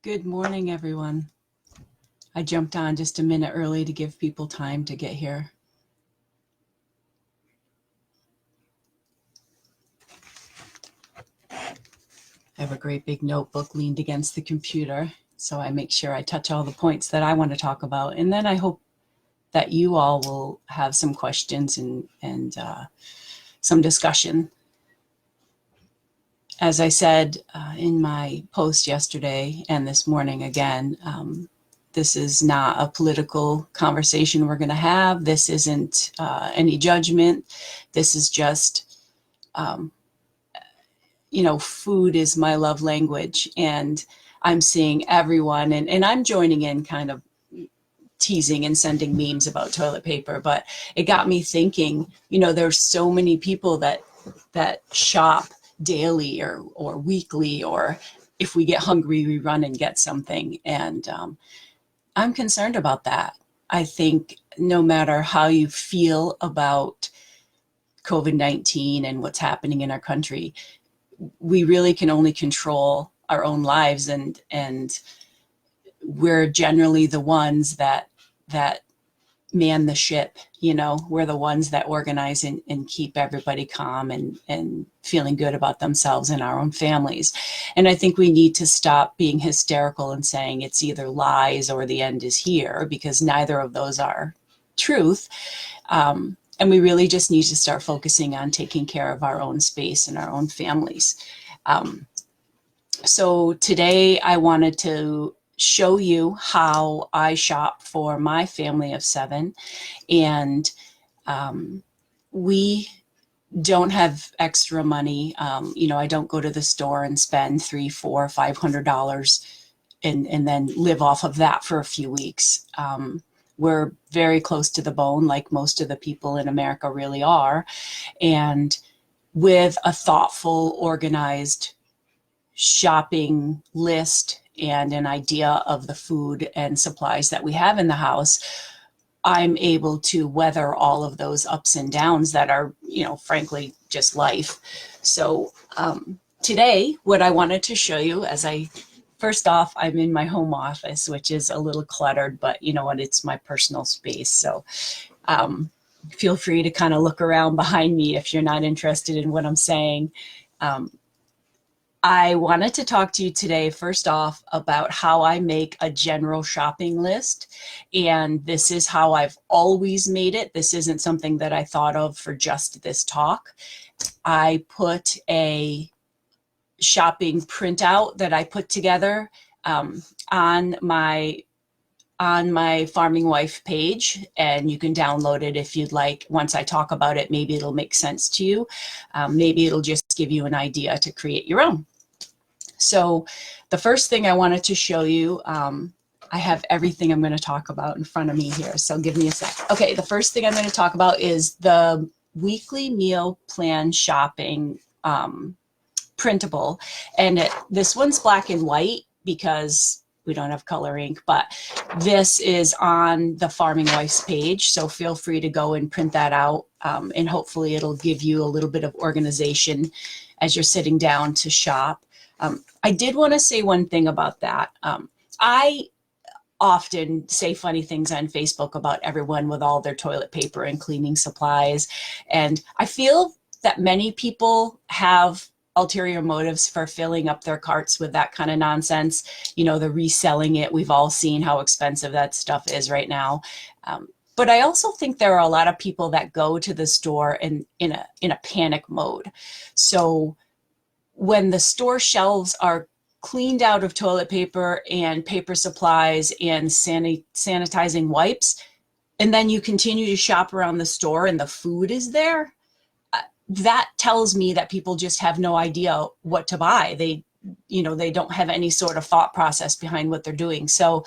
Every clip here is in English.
Good morning, everyone. I jumped on just a minute early to give people time to get here. I have a great big notebook leaned against the computer, so I make sure I touch all the points that I want to talk about. And then I hope that you all will have some questions and some discussion. As I said in my post yesterday and this morning again, this is not a political conversation we're going to have. This isn't any judgment. This is just, food is my love language. And I'm seeing everyone, and I'm joining in kind of teasing and sending memes about toilet paper, but it got me thinking, there's so many people that shop daily or weekly, or if we get hungry, we run and get something. And I'm concerned about that. I think no matter how you feel about COVID-19 and what's happening in our country, we really can only control our own lives, and we're generally the ones that man the ship. We're the ones that organize and keep everybody calm and feeling good about themselves and our own families. And I think we need to stop being hysterical and saying it's either lies or the end is here, because neither of those are truth. And we really just need to start focusing on taking care of our own space and our own families. So today I wanted to show you how I shop for my family of 7. And we don't have extra money. I don't go to the store and spend $300, $400, $500 and then live off of that for a few weeks. We're very close to the bone, like most of the people in America really are. And with a thoughtful, organized shopping list and an idea of the food and supplies that we have in the house, I'm able to weather all of those ups and downs that are, frankly, just life. So today, what I wanted to show you, first off, I'm in my home office, which is a little cluttered, but you know what, it's my personal space. So feel free to kind of look around behind me if you're not interested in what I'm saying. I wanted to talk to you today, first off, about how I make a general shopping list. And this is how I've always made it. This isn't something that I thought of for just this talk. I put a shopping printout that I put together on my Farming Wife page, and you can download it if you'd like. Once I talk about it, maybe it'll make sense to you. Maybe it'll just give you an idea to create your own. So the first thing I wanted to show you, I have everything I'm going to talk about in front of me here, so give me a sec. Okay, the first thing I'm going to talk about is the weekly meal plan shopping printable. And this one's black and white because we don't have color ink, but this is on the Farming Wife's page, so feel free to go and print that out, and hopefully it'll give you a little bit of organization as you're sitting down to shop. I did want to say one thing about that. I often say funny things on Facebook about everyone with all their toilet paper and cleaning supplies, and I feel that many people have ulterior motives for filling up their carts with that kind of nonsense. They're reselling it. We've all seen how expensive that stuff is right now. But I also think there are a lot of people that go to the store in a panic mode. So when the store shelves are cleaned out of toilet paper and paper supplies and sanitizing wipes, and then you continue to shop around the store and the food is there, that tells me that people just have no idea what to buy. They don't have any sort of thought process behind what they're doing. So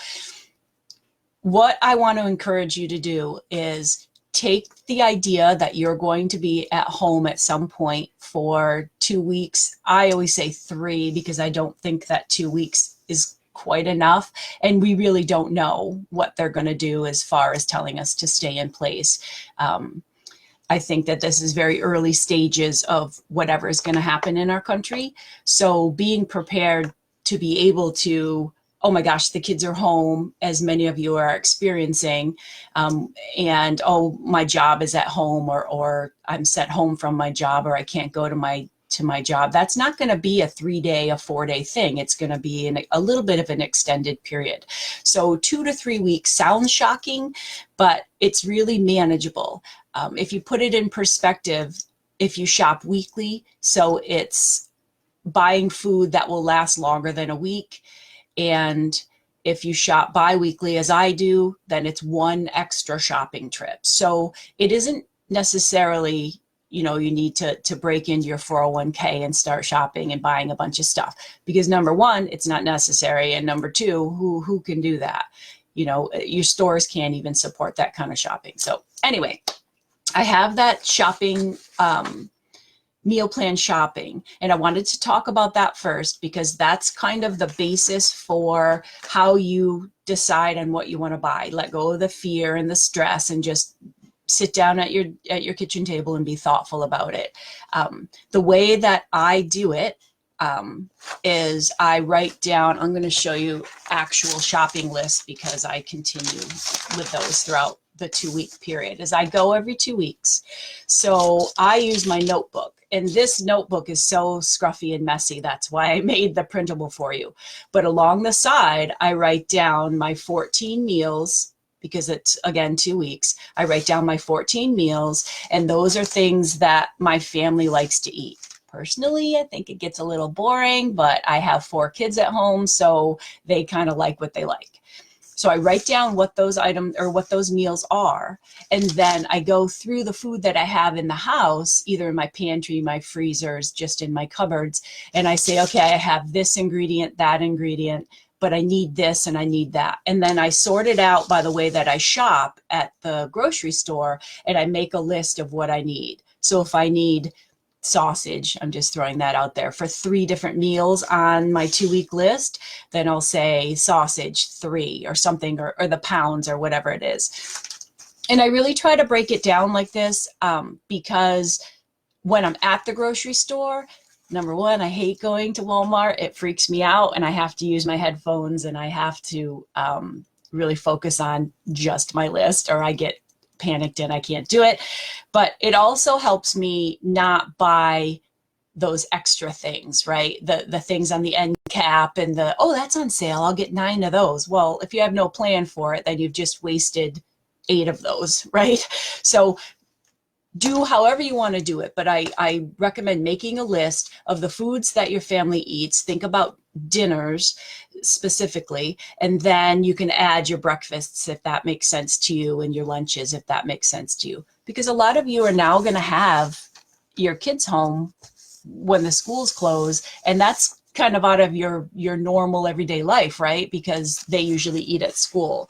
what I want to encourage you to do is take the idea that you're going to be at home at some point for 2 weeks. I always say 3 because I don't think that 2 weeks is quite enough. And we really don't know what they're going to do as far as telling us to stay in place. I think that this is very early stages of whatever is going to happen in our country. So being prepared to be able to oh my gosh, the kids are home, as many of you are experiencing, and oh, my job is at home, or I'm sent home from my job, or I can't go to my job. That's not going to be a 3-day, a 4-day thing. It's going to be a little bit of an extended period. So 2 to 3 weeks sounds shocking, but it's really manageable. If you put it in perspective, if you shop weekly, so it's buying food that will last longer than a week. And if you shop bi-weekly, as I do, then it's one extra shopping trip. So it isn't necessarily, you need to break into your 401k and start shopping and buying a bunch of stuff, because number one, it's not necessary. And number two, who can do that? Your stores can't even support that kind of shopping. So anyway, I have that shopping, meal plan shopping. And I wanted to talk about that first, because that's kind of the basis for how you decide on what you want to buy. Let go of the fear and the stress and just sit down at your kitchen table and be thoughtful about it. The way that I do it is I write down, I'm going to show you actual shopping lists, because I continue with those throughout the 2-week period as I go every 2 weeks. So I use my notebook, and this notebook is so scruffy and messy. That's why I made the printable for you. But along the side, I write down my 14 meals, because it's, again, 2 weeks. I write down my 14 meals, and those are things that my family likes to eat. Personally, I think it gets a little boring, but I have 4 kids at home, so they kind of like what they like. So I write down what those items or what those meals are, and then I go through the food that I have in the house, either in my pantry, my freezers, just in my cupboards, and I say, okay, I have this ingredient, that ingredient, but I need this and I need that. And then I sort it out by the way that I shop at the grocery store, and I make a list of what I need. So if I need sausage, I'm just throwing that out there, for 3 different meals on my 2-week list, then I'll say sausage 3 or something, or the pounds or whatever it is. And I really try to break it down like this, because when I'm at the grocery store, number one, I hate going to Walmart. It freaks me out, and I have to use my headphones, and I have to really focus on just my list, or I get panicked and I can't do it. But it also helps me not buy those extra things, right? The things on the end cap and oh, that's on sale, I'll get 9 of those. Well, if you have no plan for it, then you've just wasted 8 of those, right? So do however you want to do it, but I recommend making a list of the foods that your family eats. Think about dinners specifically, and then you can add your breakfasts if that makes sense to you, and your lunches if that makes sense to you. Because a lot of you are now going to have your kids home when the schools close, and that's kind of out of your normal everyday life, right? Because they usually eat at school,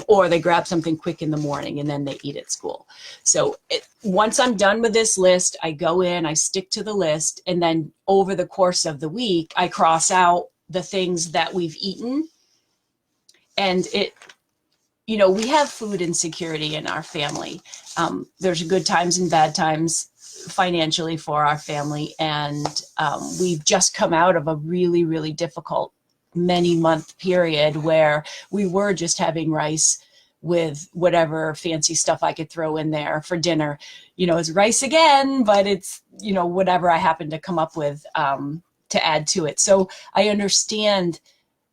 or they grab something quick in the morning and then they eat at school. So once I'm done with this list, I go in, I stick to the list, and then over the course of the week, I cross out the things that we've eaten. And we have food insecurity in our family. There's good times and bad times financially for our family, and we've just come out of a really, really difficult many-month period where we were just having rice with whatever fancy stuff I could throw in there for dinner. It's rice again, but it's whatever I happen to come up with to add to it. So I understand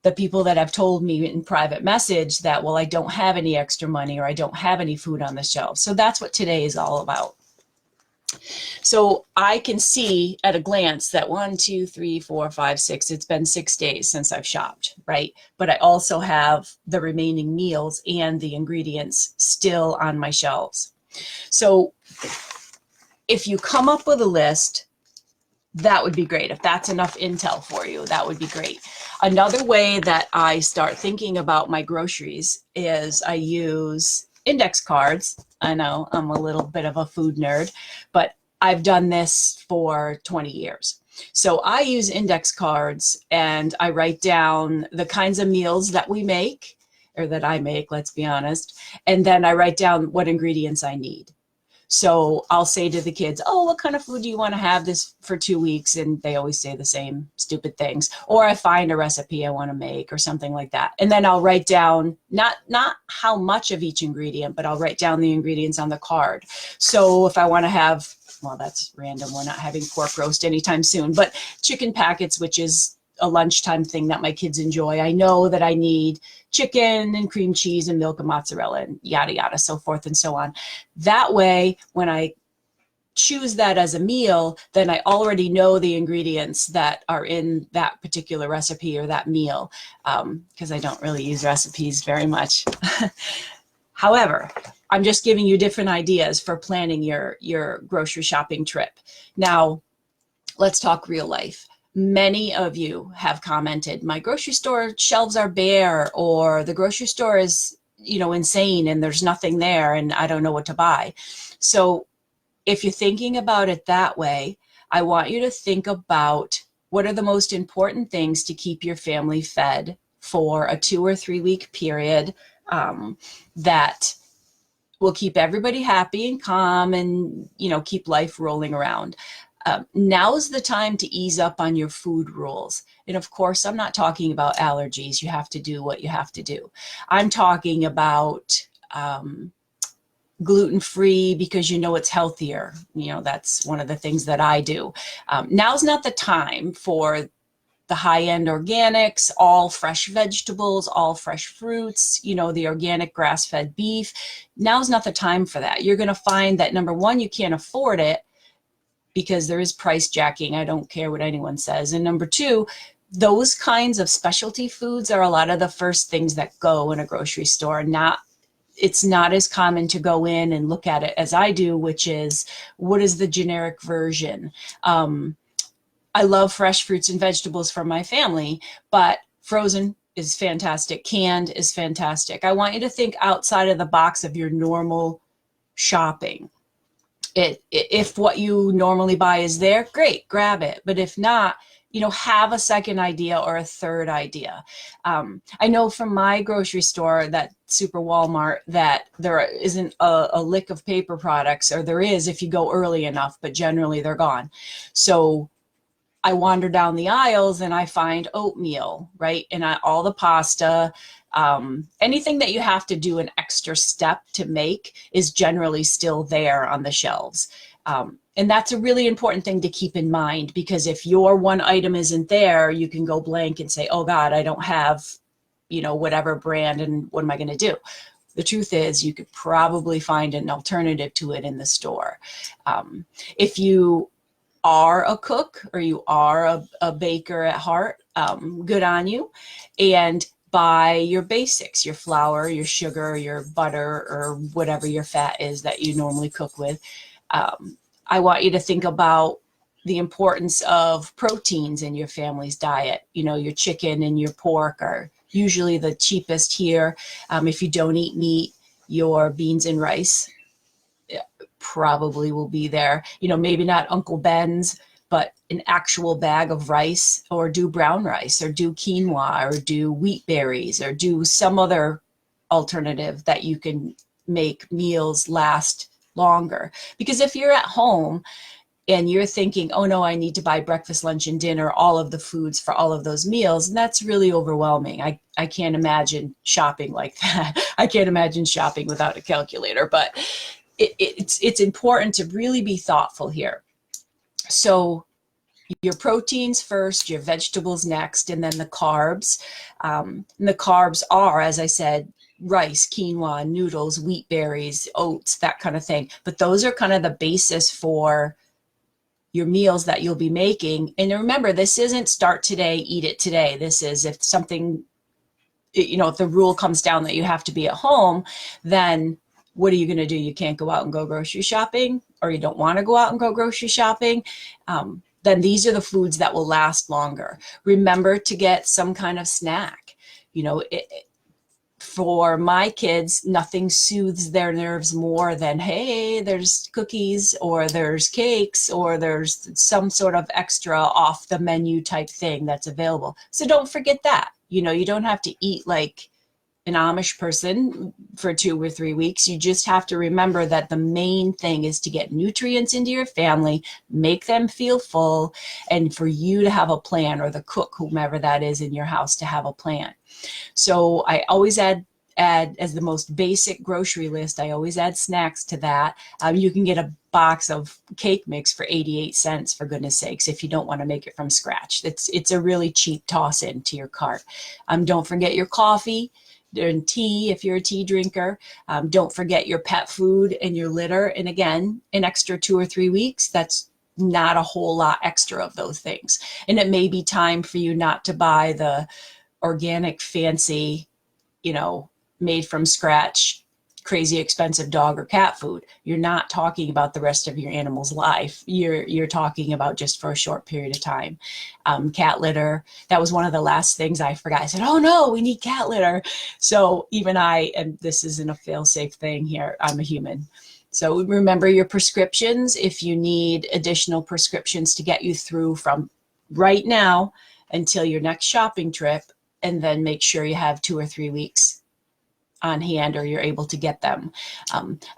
the people that have told me in private message that, well, I don't have any extra money, or I don't have any food on the shelf. So that's what today is all about. So I can see at a glance that 1, 2, 3, 4, 5, 6, it's been 6 days since I've shopped, right? But I also have the remaining meals and the ingredients still on my shelves. So if you come up with a list, that would be great. If that's enough intel for you, that would be great. Another way that I start thinking about my groceries is I use index cards. I know I'm a little bit of a food nerd, but I've done this for 20 years. So I use index cards, and I write down the kinds of meals that we make, or that I make, let's be honest. And then I write down what ingredients I need. So I'll say to the kids, oh, what kind of food do you want to have this for 2 weeks? And they always say the same stupid things. Or I find a recipe I want to make or something like that. And then I'll write down not how much of each ingredient, but I'll write down the ingredients on the card. So if I want to have, well, that's random, we're not having pork roast anytime soon, but chicken packets, which is a lunchtime thing that my kids enjoy. I know that I need chicken and cream cheese and milk and mozzarella and yada, yada, so forth and so on. That way, when I choose that as a meal, then I already know the ingredients that are in that particular recipe or that meal, because I don't really use recipes very much. However, I'm just giving you different ideas for planning your grocery shopping trip. Now, let's talk real life. Many of you have commented, my grocery store shelves are bare, or the grocery store is, insane and there's nothing there and I don't know what to buy. So if you're thinking about it that way, I want you to think about what are the most important things to keep your family fed for a 2 or 3 week period, that will keep everybody happy and calm and, keep life rolling around. Now's the time to ease up on your food rules. And of course, I'm not talking about allergies. You have to do what you have to do. I'm talking about gluten-free because it's healthier. That's one of the things that I do. Now's not the time for the high-end organics, all fresh vegetables, all fresh fruits, the organic grass-fed beef. Now's not the time for that. You're going to find that, number one, you can't afford it, because there is price jacking. I don't care what anyone says. And number two, those kinds of specialty foods are a lot of the first things that go in a grocery store. It's not as common to go in and look at it as I do, which is, what is the generic version? I love fresh fruits and vegetables for my family, but frozen is fantastic. Canned is fantastic. I want you to think outside of the box of your normal shopping. If what you normally buy is there, great, grab it. But if not, have a second idea or a third idea. I know from my grocery store, that super Walmart, that there isn't a lick of paper products, or there is if you go early enough, but generally they're gone. So I wander down the aisles and I find oatmeal, right? And all the pasta, anything that you have to do an extra step to make is generally still there on the shelves. And that's a really important thing to keep in mind, because if your one item isn't there, you can go blank and say, oh God, I don't have, whatever brand, and what am I going to do? The truth is, you could probably find an alternative to it in the store. If you are a cook or you are a baker at heart, good on you. And buy your basics, your flour, your sugar, your butter, or whatever your fat is that you normally cook with. I want you to think about the importance of proteins in your family's diet. Your chicken and your pork are usually the cheapest here. If you don't eat meat, your beans and rice probably will be there. Maybe not Uncle Ben's, but an actual bag of rice, or do brown rice, or do quinoa, or do wheat berries, or do some other alternative that you can make meals last longer. Because if you're at home and you're thinking, oh no, I need to buy breakfast, lunch, and dinner, all of the foods for all of those meals, and that's really overwhelming. I can't imagine shopping like that. I can't imagine shopping without a calculator, but it's important to really be thoughtful here. So your proteins first, your vegetables next, and then the carbs. And the carbs are, as I said, rice, quinoa, noodles, wheat berries, oats, that kind of thing. But those are kind of the basis for your meals that you'll be making. And remember, this isn't start today, eat it today. This is if something, if the rule comes down that you have to be at home, then what are you going to do? You can't go out and go grocery shopping, or you don't want to go out and go grocery shopping. Then these are the foods that will last longer. Remember to get some kind of snack. For my kids, nothing soothes their nerves more than, hey, there's cookies, or there's cakes, or there's some sort of extra off the menu type thing that's available. So don't forget that. You don't have to eat like an Amish person for 2 or 3 weeks. You just have to remember that the main thing is to get nutrients into your family, make them feel full, and for you to have a plan, or the cook, whomever that is in your house, to have a plan. So I always add as the most basic grocery list, I always add snacks to that. You can get a box of cake mix for 88 cents, for goodness sakes, if you don't want to make it from scratch. It's a really cheap toss into your cart. Don't forget your coffee and tea if you're a tea drinker. Don't forget your pet food and your litter. And again, an extra 2 or 3 weeks, that's not a whole lot extra of those things. And it may be time for you not to buy the organic, fancy, made from scratch, crazy expensive dog or cat food. You're not talking about the rest of your animal's life. You're talking about just for a short period of time. Cat litter, that was one of the last things I forgot. I said, oh no, we need cat litter. So even and this isn't a fail-safe thing here, I'm a human. So remember your prescriptions if you need additional prescriptions to get you through from right now until your next shopping trip, and then make sure you have 2 or 3 weeks on hand, or you're able to get them.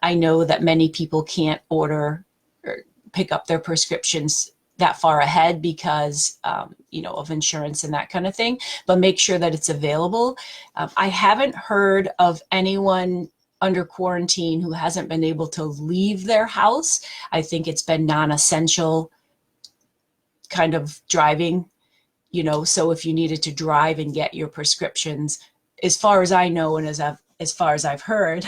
I know that many people can't order or pick up their prescriptions that far ahead because, of insurance and that kind of thing, but make sure that it's available. I haven't heard of anyone under quarantine who hasn't been able to leave their house. I think it's been non-essential kind of driving, so if you needed to drive and get your prescriptions, as far as I know, and as far as I've heard,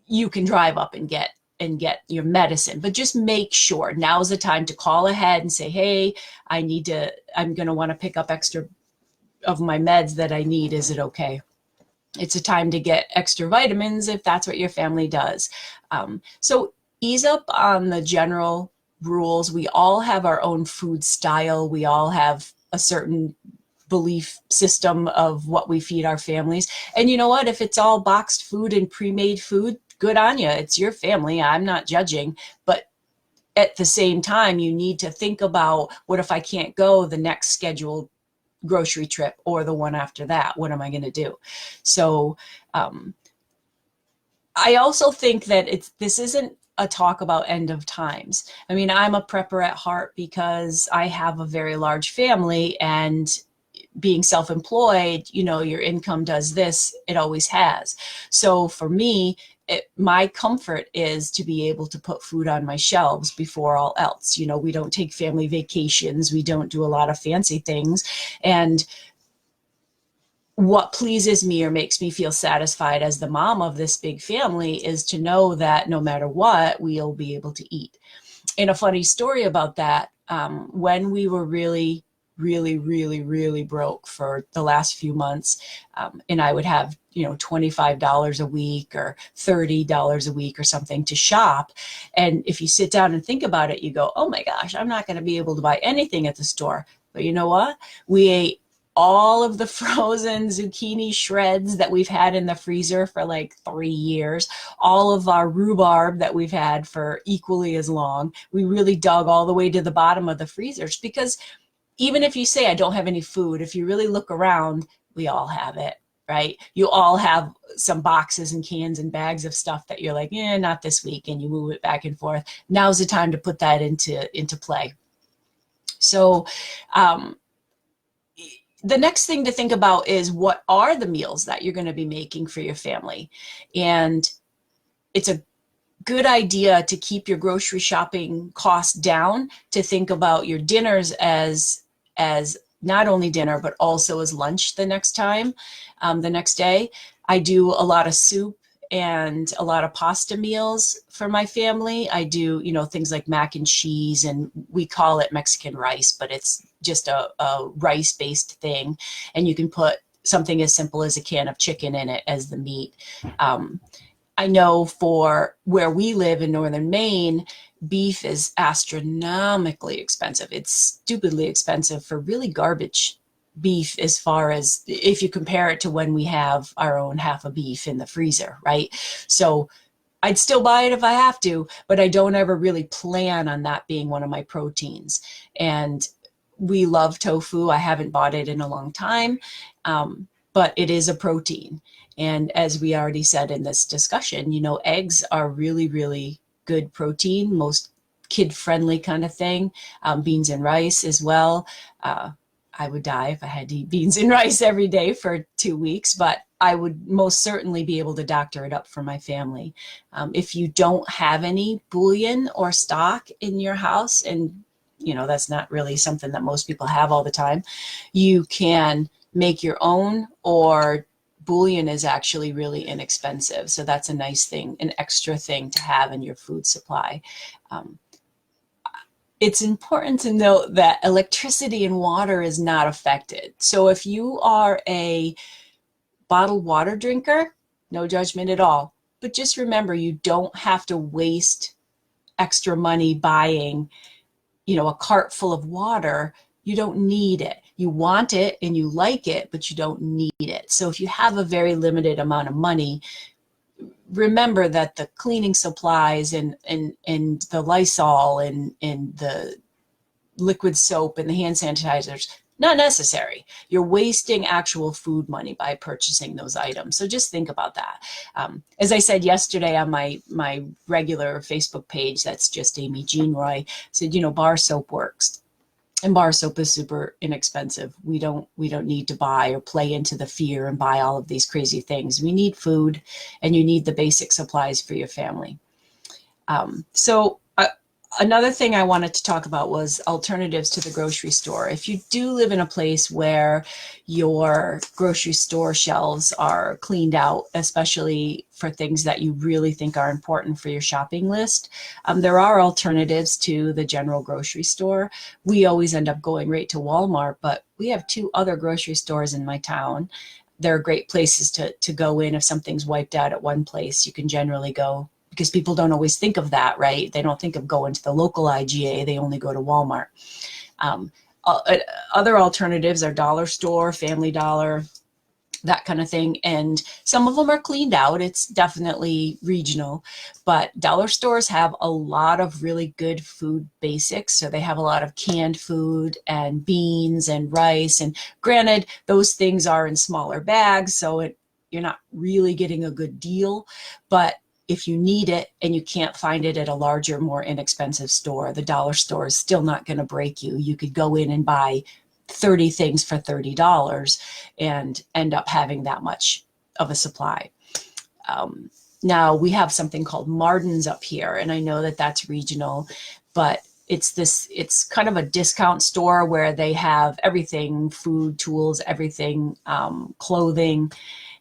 you can drive up and get your medicine. But just make sure now's the time to call ahead and say, hey, I'm going to want to pick up extra of my meds that I need. Is it okay? It's a time to get extra vitamins if that's what your family does. So ease up on the general rules. We all have our own food style. We all have a certain belief system of what we feed our families. And you know what? If it's all boxed food and pre-made food, good on you. It's your family. I'm not judging. But at the same time, you need to think about, what if I can't go the next scheduled grocery trip or the one after that? What am I going to do? So I also think that this isn't a talk about end of times. I mean, I'm a prepper at heart because I have a very large family, and being self-employed, your income does this, it always has. So for me, my comfort is to be able to put food on my shelves before all else. We don't take family vacations. We don't do a lot of fancy things. And what pleases me or makes me feel satisfied as the mom of this big family is to know that no matter what, we'll be able to eat. And a funny story about that, when we were really, really, really, really broke for the last few months, and I would have, $25 a week or $30 a week or something to shop. And if you sit down and think about it, you go, oh my gosh, I'm not going to be able to buy anything at the store. But you know what? We ate all of the frozen zucchini shreds that we've had in the freezer for like 3 years, all of our rhubarb that we've had for equally as long. We really dug all the way to the bottom of the freezers, because even if you say I don't have any food, if you really look around, we all have it, right? You all have some boxes and cans and bags of stuff that you're like, not this week, and you move it back and forth. Now's the time to put that into play. So, the next thing to think about is, what are the meals that you're going to be making for your family? And it's a good idea to keep your grocery shopping costs down, to think about your dinners as not only dinner, but also as lunch the next day. I do a lot of soup and a lot of pasta meals for my family. I do, things like mac and cheese, and we call it Mexican rice, but it's just a rice-based thing. And you can put something as simple as a can of chicken in it as the meat. I know for where we live in northern Maine, beef is astronomically expensive. It's stupidly expensive for really garbage beef, as far as if you compare it to when we have our own half a beef in the freezer, right? So I'd still buy it if I have to, but I don't ever really plan on that being one of my proteins. And we love tofu. I haven't bought it in a long time. but it is a protein. And as we already said in this discussion, eggs are really, really good protein, most kid-friendly kind of thing. Beans and rice as well. I would die if I had to eat beans and rice every day for 2 weeks, but I would most certainly be able to doctor it up for my family. If you don't have any bouillon or stock in your house, and that's not really something that most people have all the time, you can make your own, or bouillon is actually really inexpensive. So that's a nice thing, an extra thing to have in your food supply. It's important to note that electricity and water is not affected. So if you are a bottled water drinker, no judgment at all. But just remember, you don't have to waste extra money buying, a cart full of water. You don't need it. You want it and you like it, but you don't need it. So if you have a very limited amount of money, remember that the cleaning supplies and the Lysol and the liquid soap and the hand sanitizers, not necessary. You're wasting actual food money by purchasing those items. So just think about that. As I said yesterday on my regular Facebook page, that's just Amy Jean Roy, said, bar soap works. And bar soap is super inexpensive. We don't need to buy or play into the fear and buy all of these crazy things. We need food, and you need the basic supplies for your family. Another thing I wanted to talk about was alternatives to the grocery store. If you do live in a place where your grocery store shelves are cleaned out, especially for things that you really think are important for your shopping list, there are alternatives to the general grocery store. We always end up going right to Walmart, but we have 2 other grocery stores in my town. They're great places to go in if something's wiped out at one place. You can generally go, because people don't always think of that, right? They don't think of going to the local IGA. They only go to Walmart. Other alternatives are dollar store, Family Dollar, that kind of thing. And some of them are cleaned out. It's definitely regional, but dollar stores have a lot of really good food basics. So they have a lot of canned food and beans and rice. And granted, those things are in smaller bags, so you're not really getting a good deal, but if you need it and you can't find it at a larger, more inexpensive store, the dollar store is still not going to break you. You could go in and buy 30 things for $30 and end up having that much of a supply. Now we have something called Martin's up here, and I know that that's regional, but it's kind of a discount store where they have everything, food, tools, everything, clothing,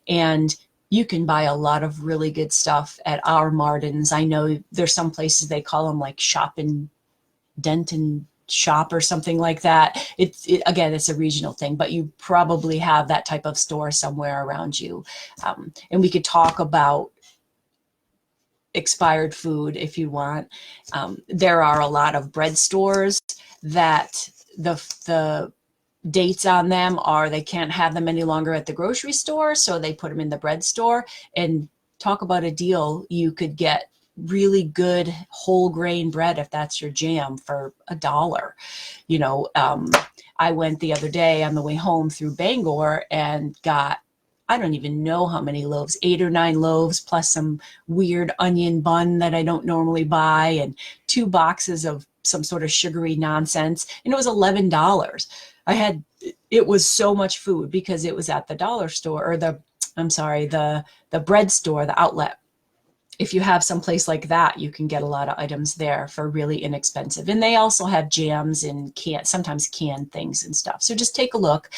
and you can buy a lot of really good stuff at our Martin's. I know there's some places they call them like Shop and Dent and Shop or something like that. Again, it's a regional thing, but you probably have that type of store somewhere around you. And we could talk about expired food if you want. There are a lot of bread stores that the dates on them are they can't have them any longer at the grocery store, so they put them in the bread store. And talk about a deal, you could get really good whole grain bread if that's your jam for $1. I went the other day on the way home through Bangor and got, I don't even know how many loaves, 8 or 9 loaves, plus some weird onion bun that I don't normally buy, and 2 boxes of some sort of sugary nonsense, and it was $11. It was so much food because it was at the dollar store, or the bread store, the outlet. If you have some place like that, you can get a lot of items there for really inexpensive. And they also have jams and sometimes canned things and stuff. So just take a look.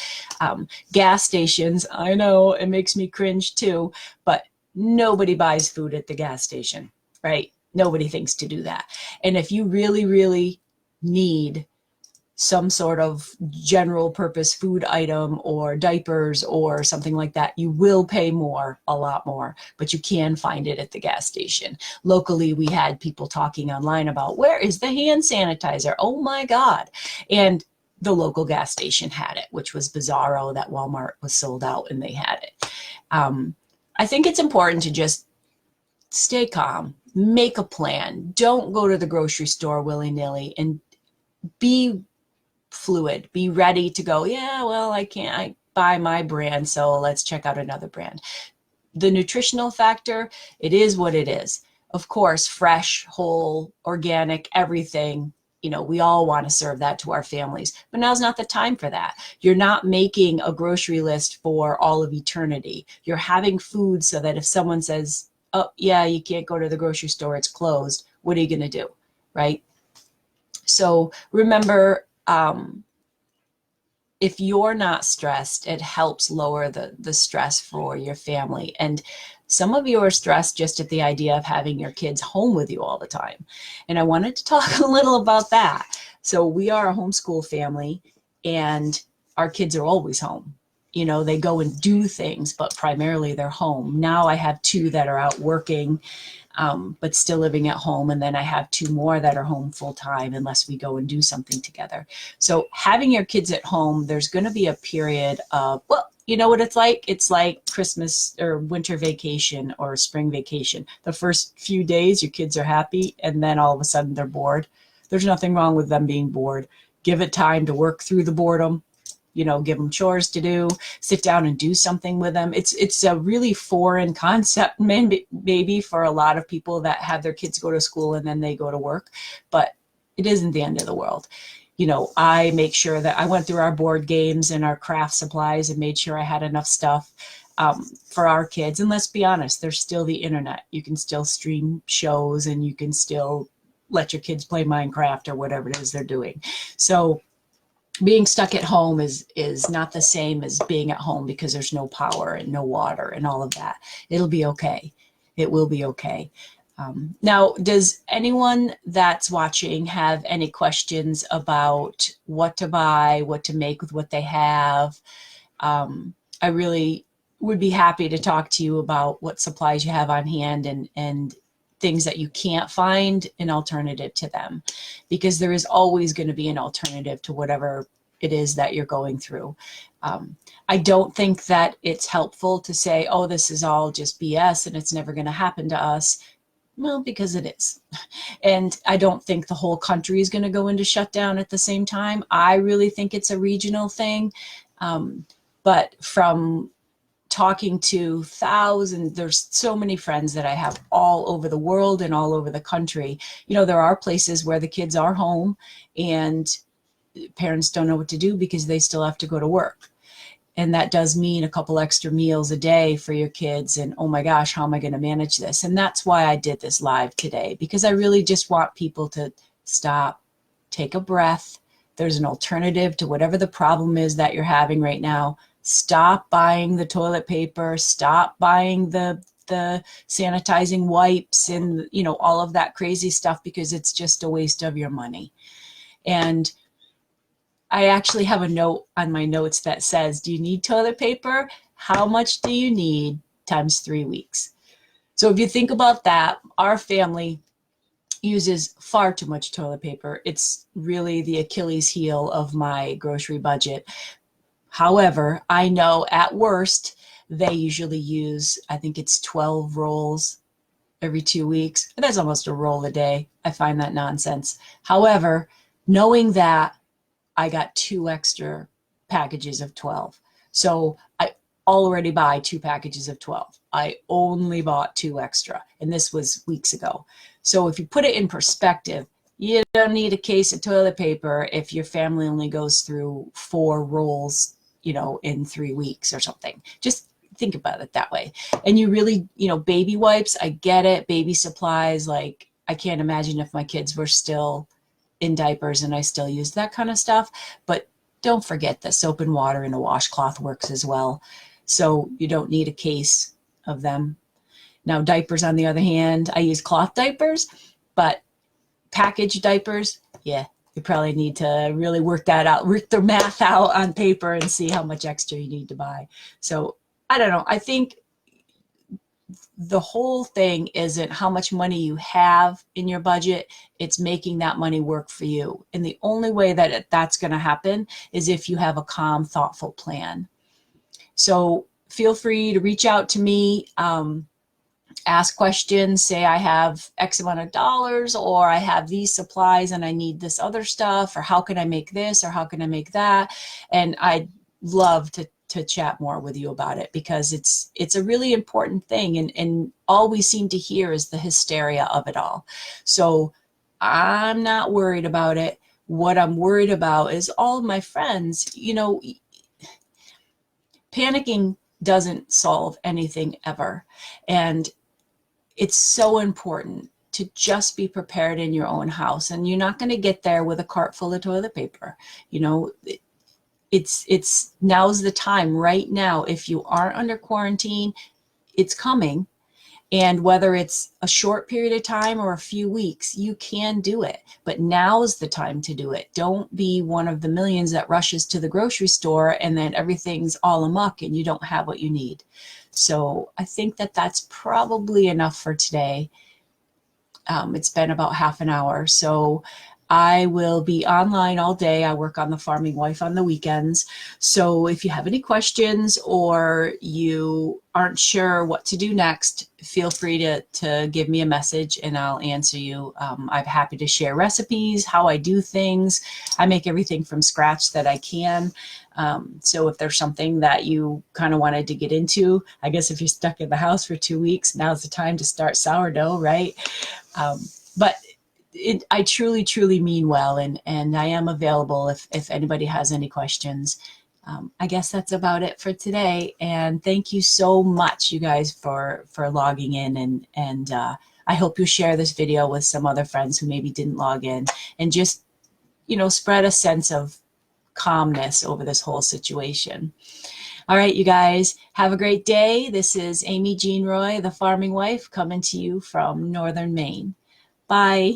Gas stations, I know it makes me cringe too, but nobody buys food at the gas station, right? Nobody thinks to do that. And if you really, really need some sort of general purpose food item or diapers or something like that, you will pay more, a lot more, but you can find it at the gas station. Locally, we had people talking online about, where is the hand sanitizer? Oh my God. And the local gas station had it, which was bizarro that Walmart was sold out and they had it. I think it's important to just stay calm, make a plan. Don't go to the grocery store willy-nilly, and be fluid, be ready to go, yeah, well, I can't, buy my brand, so let's check out another brand. The nutritional factor, it is what it is. Of course, fresh, whole, organic, everything, we all want to serve that to our families, but now's not the time for that. You're not making a grocery list for all of eternity. You're having food so that if someone says, oh yeah, you can't go to the grocery store, it's closed, what are you going to do, right? So remember, if you're not stressed, it helps lower the stress for your family. And some of you are stressed just at the idea of having your kids home with you all the time. And I wanted to talk a little about that. So we are a homeschool family, and our kids are always home. They go and do things, but primarily they're home. Now I have two that are out working, but still living at home. And then I have two more that are home full time unless we go and do something together. So having your kids at home, there's going to be a period of, well, you know what it's like? It's like Christmas or winter vacation or spring vacation. The first few days, your kids are happy, and then all of a sudden they're bored. There's nothing wrong with them being bored. Give it time to work through the boredom. Give them chores to do, sit down and do something with them. It's a really foreign concept, maybe for a lot of people that have their kids go to school and then they go to work, but it isn't the end of the world. I make sure that I went through our board games and our craft supplies and made sure I had enough stuff for our kids. And let's be honest, there's still the internet. You can still stream shows, and you can still let your kids play Minecraft or whatever it is they're doing. So being stuck at home is not the same as being at home because there's no power and no water and all of that. It'll be okay. It will be okay. Now, does anyone that's watching have any questions about what to buy, what to make with what they have? I really would be happy to talk to you about what supplies you have on hand and things that you can't find an alternative to them, because there is always going to be an alternative to whatever it is that you're going through. I don't think that it's helpful to say, oh, this is all just BS and it's never going to happen to us. Well, because it is. And I don't think the whole country is going to go into shutdown at the same time. I really think it's a regional thing. But from talking to thousands, there's so many friends that I have all over the world and all over the country. There are places where the kids are home and parents don't know what to do because they still have to go to work. And that does mean a couple extra meals a day for your kids. And oh my gosh, how am I going to manage this? And that's why I did this live today, because I really just want people to stop, take a breath. There's an alternative to whatever the problem is that you're having right now. Stop buying the toilet paper, stop buying the sanitizing wipes and, all of that crazy stuff, because it's just a waste of your money. And I actually have a note on my notes that says, do you need toilet paper? How much do you need times 3 weeks? So if you think about that, our family uses far too much toilet paper. It's really the Achilles heel of my grocery budget. However, I know at worst, they usually use, I think it's 12 rolls every 2 weeks. And that's almost a roll a day. I find that nonsense. However, knowing that, I got 2 extra packages of 12. So I already buy 2 packages of 12. I only bought 2 extra, and this was weeks ago. So if you put it in perspective, you don't need a case of toilet paper if your family only goes through 4 rolls, in 3 weeks or something. Just think about it that way. And you really, baby wipes, I get it. Baby supplies, like I can't imagine if my kids were still in diapers and I still use that kind of stuff. But don't forget that soap and water and a washcloth works as well. So you don't need a case of them. Now, diapers, on the other hand, I use cloth diapers, but packaged diapers, yeah, you probably need to really work that out, work the math out on paper and see how much extra you need to buy. So I don't know. I think the whole thing isn't how much money you have in your budget. It's making that money work for you. And the only way that that's going to happen is if you have a calm, thoughtful plan. So feel free to reach out to me, ask questions, say I have X amount of dollars, or I have these supplies and I need this other stuff, or how can I make this, or how can I make that? And I'd love to to chat more with you about it, because it's a really important thing, and all we seem to hear is the hysteria of it all. So I'm not worried about it. What I'm worried about is all of my friends, you know, panicking doesn't solve anything ever. And it's so important to just be prepared in your own house. And you're not going to get there with a cart full of toilet paper. You know, it's now's the time right now. If you aren't under quarantine, it's coming. And whether it's a short period of time or a few weeks, you can do it. But now's the time to do it. Don't be one of the millions that rushes to the grocery store and then everything's all amok and you don't have what you need. So I think that that's probably enough for today. It's been about half an hour. So I will be online all day. I work on the Farming Wife on the weekends. So if you have any questions or you aren't sure what to do next, feel free to give me a message and I'll answer you. I'm happy to share recipes, how I do things. I make everything from scratch that I can. So if there's something that you kind of wanted to get into, I guess if you're stuck in the house for 2 weeks, now's the time to start sourdough, right? But I truly, truly mean well, and I am available if anybody has any questions. I guess that's about it for today. And thank you so much, you guys, for logging in. And I hope you share this video with some other friends who maybe didn't log in, and just, you know, spread a sense of calmness over this whole situation. All right, you guys, have a great day. This is Amy Jean Roy, the Farming Wife, coming to you from Northern Maine. Bye.